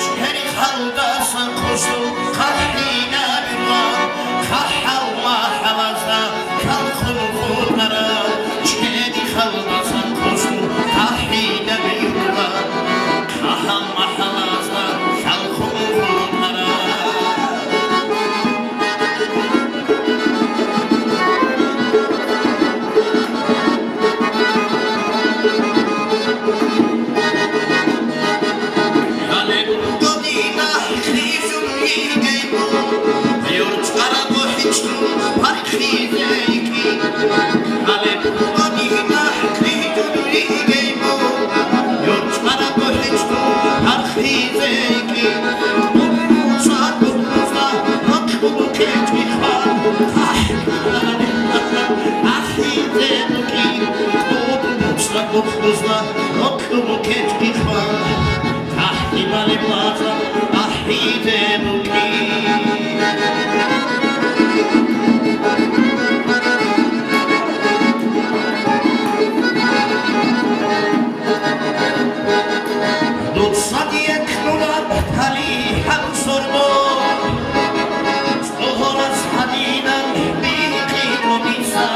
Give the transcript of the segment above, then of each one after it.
Çeri haldasan koşu kahine bir var Kahallah halazda kalkın kurlara Çeri haldasan koşu kahine bir var Kahallah halazda kalkın kurlara Okuzla okumu ketkifa Tahti baliblaza ahide buki Dutsa diye knular tali ham sordo Stohoras hadinan biki komisa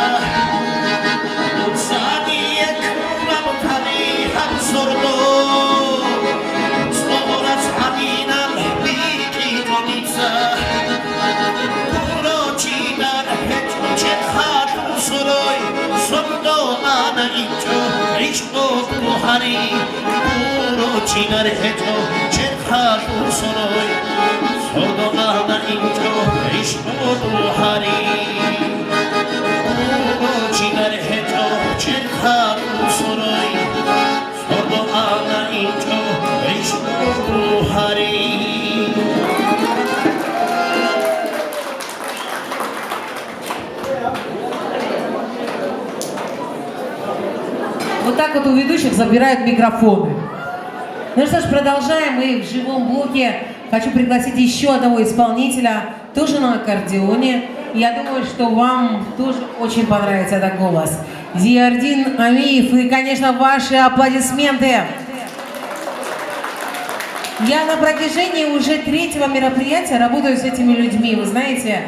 Dutsa diye knular tali ham sordo Stohoras hadinan biki komisa Uročinar hetče hatu soroj Sondo ana ičo ičko buhari Uročinar hetče hatu soroj Sondo ana ičo ičko buhari Uročinar hetče hatu soroj Sondo ana ičo ičko buhari Вот так вот у ведущих забирают микрофоны. Ну что ж, продолжаем. И в живом блоке хочу пригласить еще одного исполнителя, тоже на аккордеоне. Я думаю, что вам тоже очень понравится этот голос. Зиярдин Амиев и, конечно, ваши аплодисменты. Я на протяжении уже третьего мероприятия работаю с этими людьми. Вы знаете,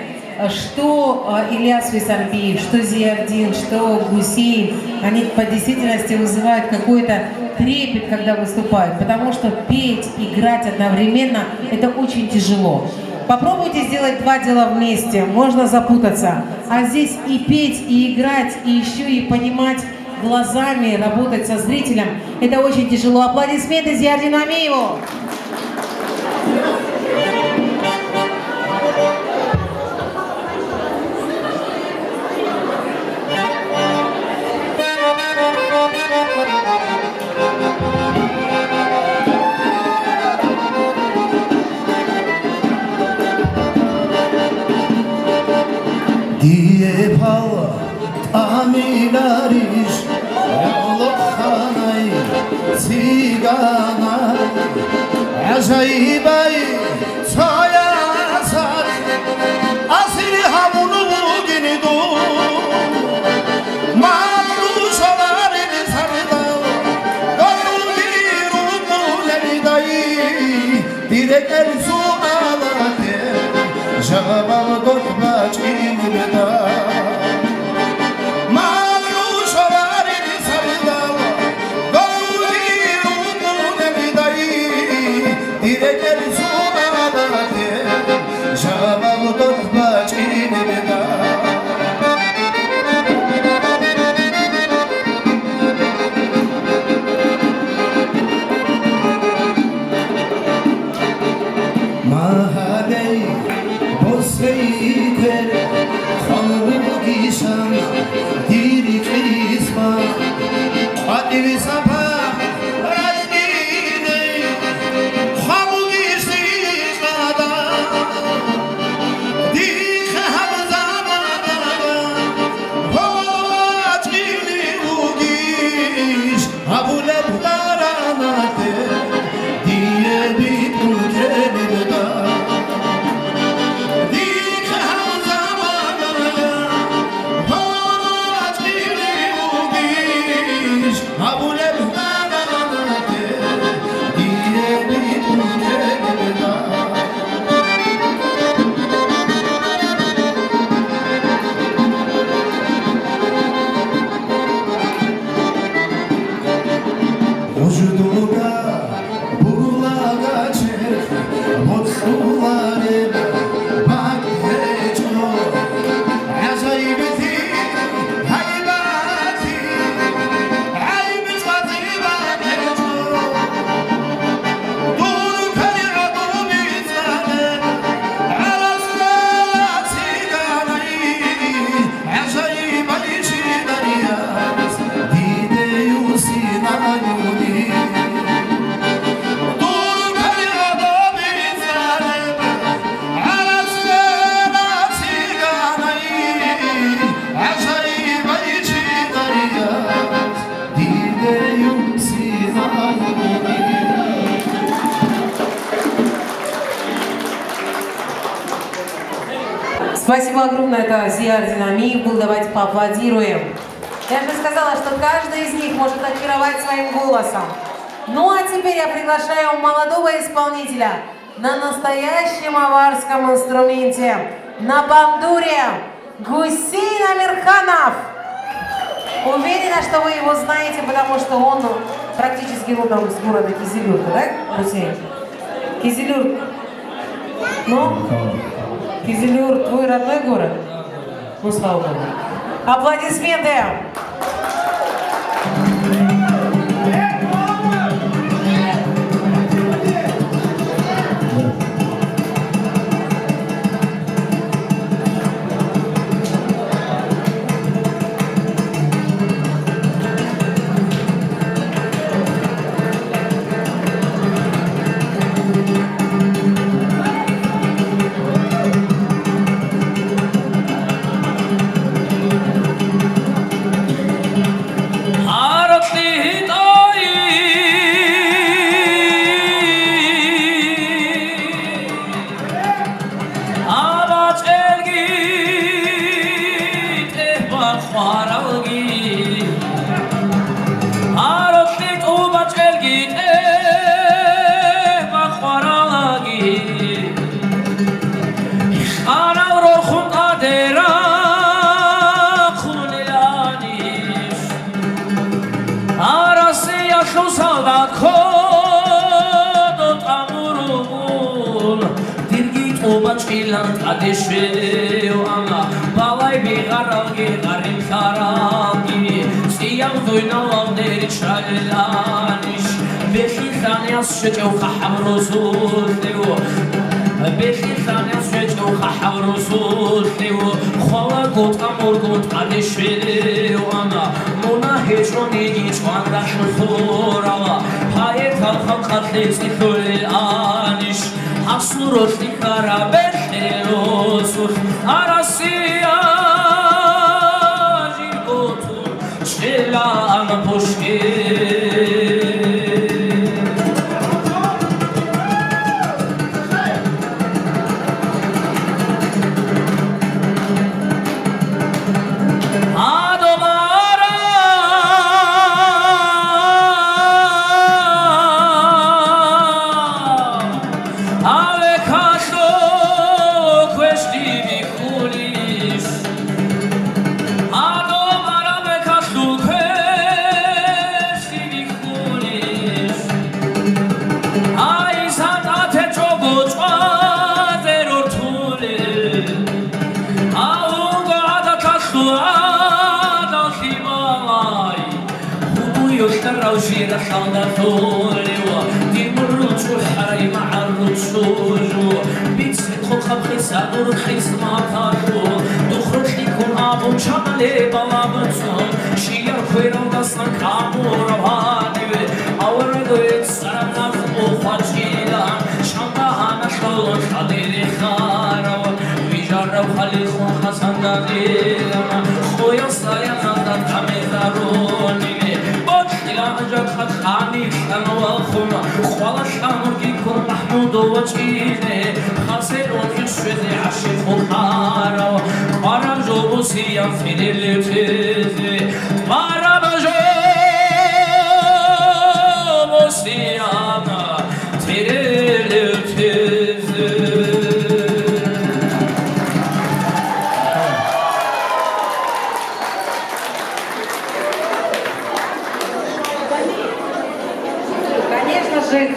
что Ильяс Висарбиев, что Зиярдин, что Гусейн, они по действительности вызывают какой-то трепет, когда выступают, потому что петь, играть одновременно – это очень тяжело. Попробуйте сделать два дела вместе, можно запутаться. А здесь и петь, и играть, и еще и понимать глазами, работать со зрителем – это очень тяжело. Аплодисменты Зиярдину Амиеву! Diye pala tamilaris Yavlokhanay sigana Acayibay soyasar Asili hamunu bugini do Maruşalarını sarıda Doğru bir umuleridayı Direk el su alate Jabal dokbaç imreda Maruşalarını sarıda Doğru bir umuleridayı Direk el su alate Jabal dokbaç imreda Mahadey bosveyter Khalbu gişan diri krizma Adivi sabah rajdine Khalbu gişizmada Dikhe hamzamada Hovaç ili ugiş Abuleb daranate Diye bir ülkenin da Dikhe hamzamada Спасибо огромное, это Зияр Динамиев был, давайте поаплодируем. Я же сказала, что каждый из них может очаровать своим голосом. Ну а теперь я приглашаю молодого исполнителя на настоящем аварском инструменте, на бандуре, Гусейн Амирханов. Уверена, что вы его знаете, потому что он практически родом из города Кизилюрта, да, Гусейн? Кизилюрт. Ну, Кизилюрт, твой родной город? Ну, слава Богу. Аплодисменты!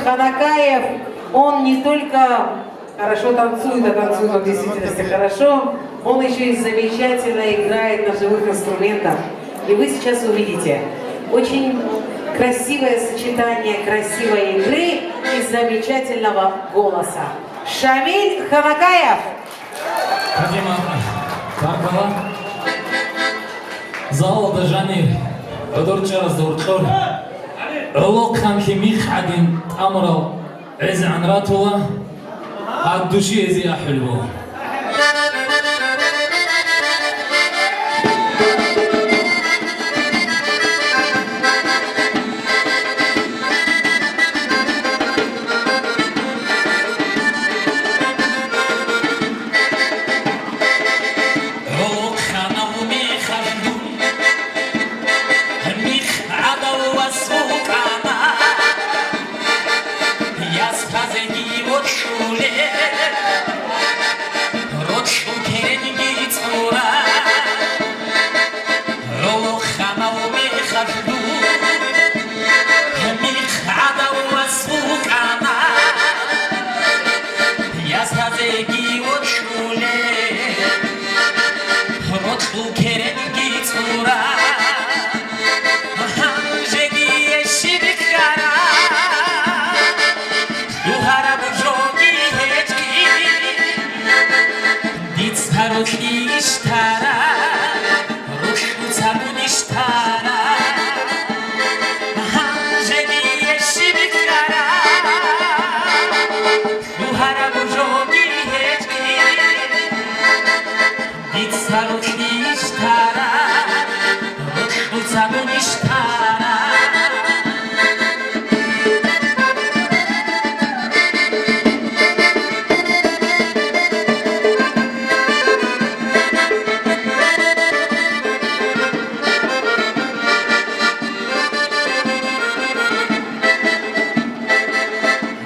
Ханакаев, он не только хорошо танцует, а танцует он в действительности хорошо, он еще и замечательно играет на живых инструментах. И вы сейчас увидите очень красивое сочетание красивой игры и замечательного голоса. Шамиль Ханакаев. Зала Жанир, Дорчара Дорчор. Локхан химих один амрал из анратула адуши из яхлбо 사로 지니시타라 우사무니시타라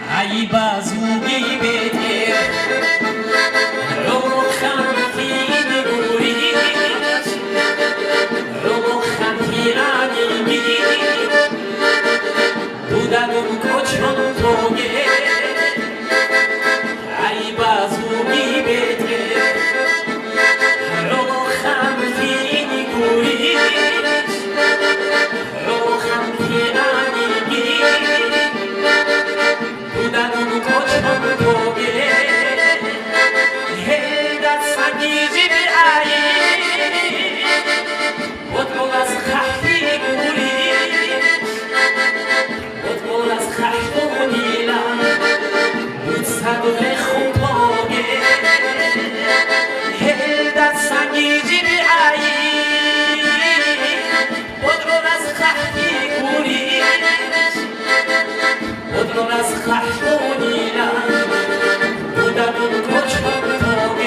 아이바zu기 베테 로칸티니 구리 로칸티라니 두다는 고천도게 아이바zu기 베테 로칸티니 구리 로칸티라니 두다는 고천도게 해가 사기 집이 아이 옷골라서 가히구리 옷골라서 가히구리라 웃사도 내홍보게 해가 사기 집이 아이 옷골라서 가히구리 옷골라서 가히구리라 두다는 고천도게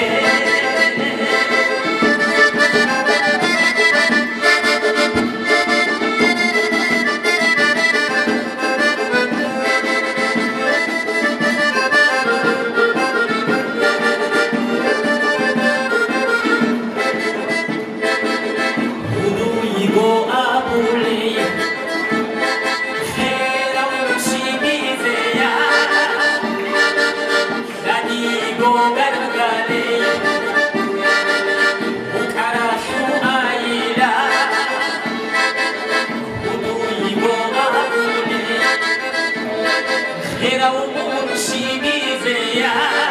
우누이고 아불레이 해라운 시비세야 나니고 가르가레이 우카라슈 아이라 우누이고 아불레이 해라운 시비세야